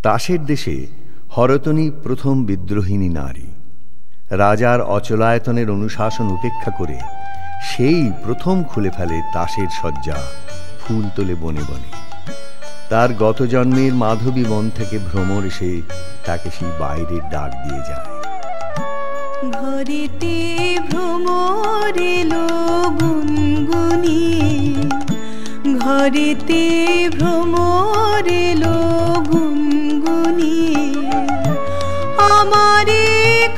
তাসের দেশে হরতনী প্রথম বিদ্রোহিণী নারী। রাজার অচলায়তনের অনুশাসন উপেক্ষা করে সেই প্রথম খুলে ফেলে তাসের শয্যা, ফুল তোলে বনে বনে। তার গত জন্মের মাধবী বন থেকে ভ্রমর এসে তাকে সেই বাইরের ডাক দিয়ে যায়। ঘরেতে ভ্রমর এলো গুনগুনিয়ে, ঘরেতে ভ্রমর এলো গুনগুনিয়ে। আমারে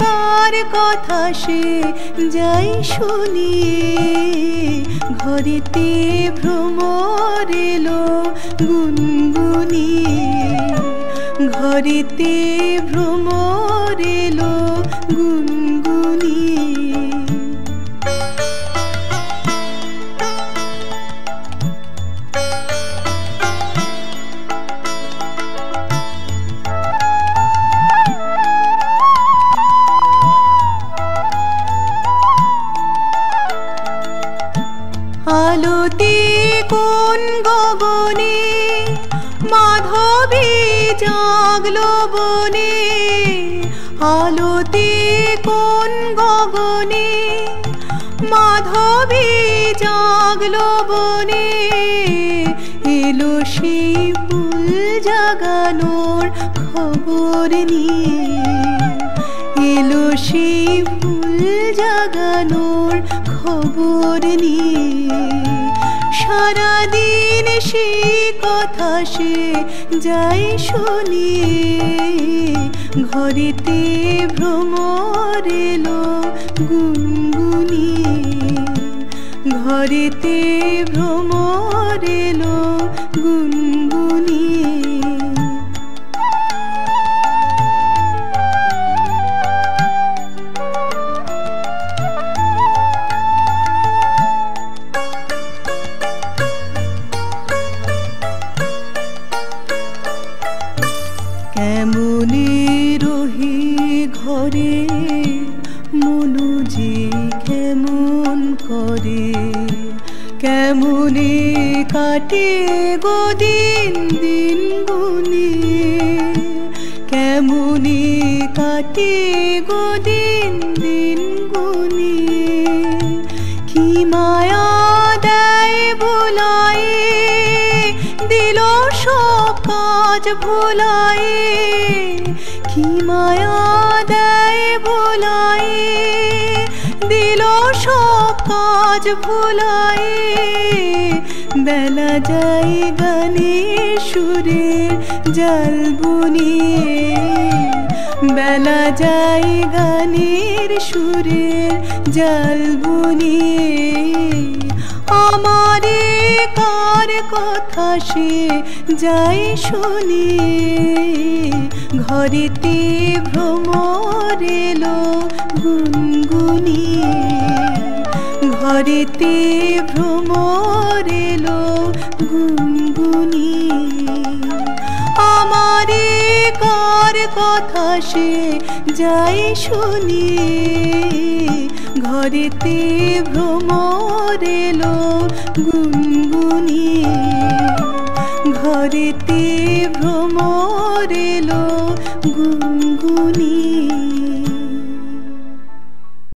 কার কথা সে যাই শুনিয়ে, ঘরেতে ভ্রমর এলো গুনগুনিয়ে, ঘরেতে ভ্রমর এলো গুনগুনিয়ে। আলোতে কোন গগনে মাধবী জাগলো বনে, আলোতে কোন গগনে মাধবী জাগলো বনে। এলো সেই ফুল জাগানোর খবর নিয়ে, এলো সেই ফুল জাগানোর খবর নিয়ে। সারাদিন সেই কথা সে যাই শুনিয়ে, ঘরেতে ভ্রমর এলো গুনগুনিয়ে, ঘরেতে ভ্রমর এলো গুনগুনিয়ে। কেমনে রহি ঘরে মনু যে কেমন করে, কেমনে কাটে গো দিন দিন গুনিয়ে, কেমনে কাটে গো দিন দিন গুনিয়ে। কি মায়া দেয় ভোলায়ে, দিল সব কাজ ভোলায়ে। কি মায়া দেয় ভোলায়ে, দিল সব কাজ ভোলায়ে। বেলা যায় গানের সুরের জাল বুনিয়ে, বেলা যায় গানের সুরের জাল বুনিয়ে। আমারে কার কথা সে যাই শুনিয়ে, ঘরেতে ভ্রমর এলো গুনগুনিয়ে, ঘরেতে ভ্রমর এলো গুনগুনিয়ে। আমারে কার কথা সে যাই শুনিয়ে, ঘরেতে ভ্রমর এলো গুনগুনিয়ে, ঘরেতে